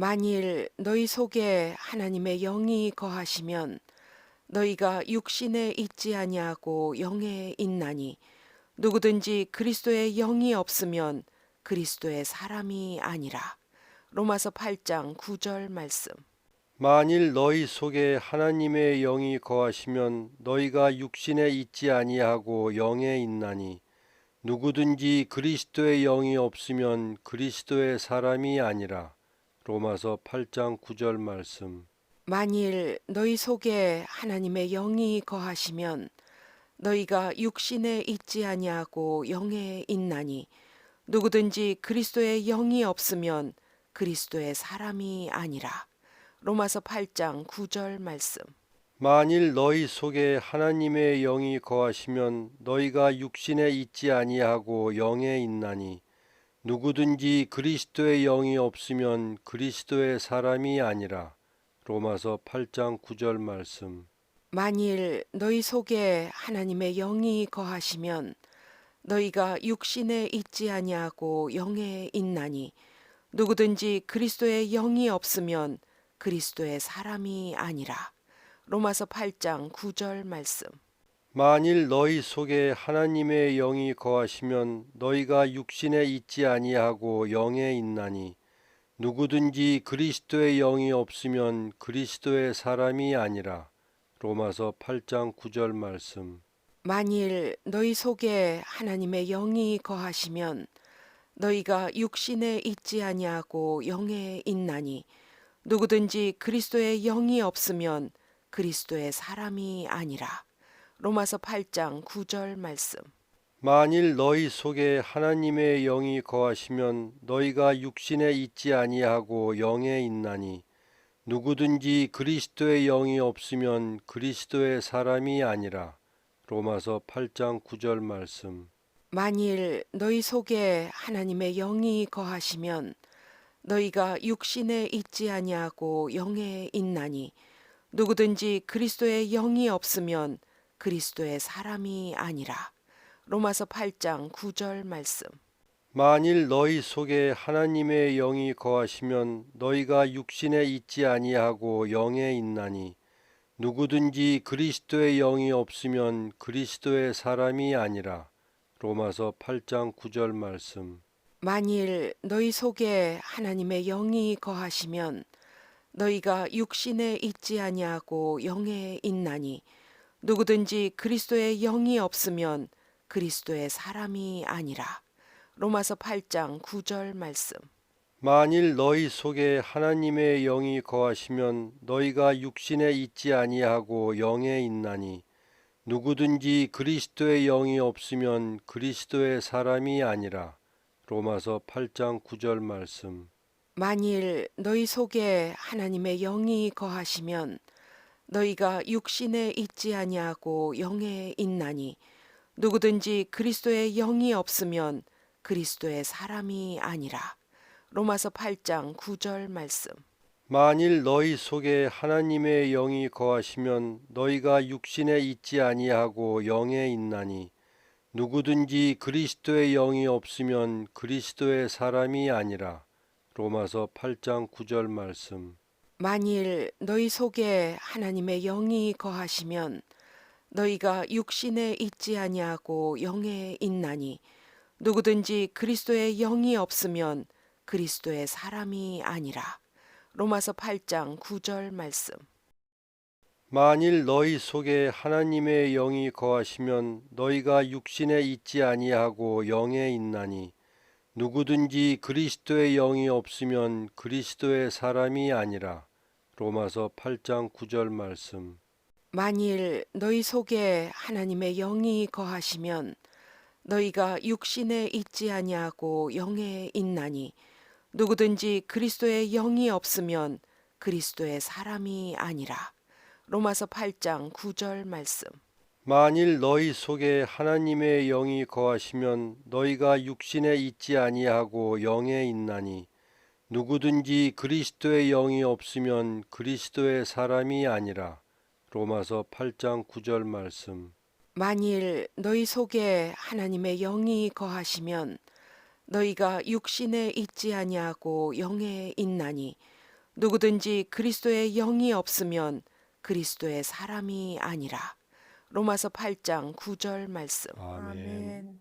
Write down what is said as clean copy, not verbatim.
만일 너희 속에 하나님의 영이 거하시면 너희가 육신에 있지 아니하고 영에 있나니 누구든지 그리스도의 영이 없으면 그리스도의 사람이 아니라. 로마서 8장 9절 말씀. 만일 너희 속에 하나님의 영이 거하시면 너희가 육신에 있지 아니하고 영에 있나니 누구든지 그리스도의 영이 없으면 그리스도의 사람이 아니라. 로마서 8장 9절 말씀. 만일 너희 속에 하나님의 영이 거하시면 너희가 육신에 있지 아니하고 영에 있나니 누구든지 그리스도의 영이 없으면 그리스도의 사람이 아니라. 로마서 8장 9절 말씀. 만일 너희 속에 하나님의 영이 거하시면 너희가 육신에 있지 아니하고 영에 있나니 누구든지 그리스도의 영이 없으면 그리스도의 사람이 아니라. 로마서 8장 9절 말씀. 만일 너희 속에 하나님의 영이 거하시면 너희가 육신에 있지 아니하고 영에 있나니 누구든지 그리스도의 영이 없으면 그리스도의 사람이 아니라. 로마서 8장 9절 말씀. 만일 너희 속에 하나님의 영이 거하시면 너희가 육신에 있지 아니하고 영에 있나니 누구든지 그리스도의 영이 없으면 그리스도의 사람이 아니라. 로마서 8장 9절 말씀. 만일 너희 속에 하나님의 영이 거하시면 너희가 육신에 있지 아니하고 영에 있나니 누구든지 그리스도의 영이 없으면 그리스도의 사람이 아니라. 로마서 8장 9절 말씀. 만일 너희 속에 하나님의 영이 거하시면 너희가 육신에 있지 아니하고 영에 있나니 누구든지 그리스도의 영이 없으면 그리스도의 사람이 아니라. 로마서 8장 9절 말씀. 만일 너희 속에 하나님의 영이 거하시면 너희가 육신에 있지 아니하고 영에 있나니 누구든지 그리스도의 영이 없으면 그리스도의 사람이 아니라. 로마서 8장 9절 말씀. 만일 너희 속에 하나님의 영이 거하시면 너희가 육신에 있지 아니하고 영에 있나니 누구든지 그리스도의 영이 없으면 그리스도의 사람이 아니라. 로마서 8장 9절 말씀. 만일 너희 속에 하나님의 영이 거하시면 너희가 육신에 있지 아니하고 영에 있나니 누구든지 그리스도의 영이 없으면 그리스도의 사람이 아니라. 로마서 8장 9절 말씀. 만일 너희 속에 하나님의 영이 거하시면 너희가 육신에 있지 아니하고 영에 있나니 누구든지 그리스도의 영이 없으면 그리스도의 사람이 아니라. 로마서 8장 9절 말씀. 만일 너희 속에 하나님의 영이 거하시면 너희가 육신에 있지 아니하고 영에 있나니 누구든지 그리스도의 영이 없으면 그리스도의 사람이 아니라. 로마서 8장 9절 말씀. 만일 너희 속에 하나님의 영이 거하시면 너희가 육신에 있지 아니하고 영에 있나니 누구든지 그리스도의 영이 없으면 그리스도의 사람이 아니라. 로마서 8장 9절 말씀. 만일 너희 속에 하나님의 영이 거하시면 너희가 육신에 있지 아니하고 영에 있나니 누구든지 그리스도의 영이 없으면 그리스도의 사람이 아니라. 로마서 8장 9절 말씀. 만일 너희 속에 하나님의 영이 거하시면 너희가 육신에 있지 아니하고 영에 있나니 누구든지 그리스도의 영이 없으면 그리스도의 사람이 아니라. 로마서 8장 9절 말씀. 만일 너희 속에 하나님의 영이 거하시면 너희가 육신에 있지 아니하고 영에 있나니 누구든지 그리스도의 영이 없으면 그리스도의 사람이 아니라. 로마서 8장 9절 말씀. 만일 너희 속에 하나님의 영이 거하시면 너희가 육신에 있지 아니하고 영에 있나니 누구든지 그리스도의 영이 없으면 그리스도의 사람이 아니라. 로마서 8장 9절 말씀. 만일 너희 속에 하나님의 영이 거하시면 너희가 육신에 있지 아니하고 영에 있나니 누구든지 그리스도의 영이 없으면 그리스도의 사람이 아니라. 로마서 8장 9절 말씀. 아멘. 아멘.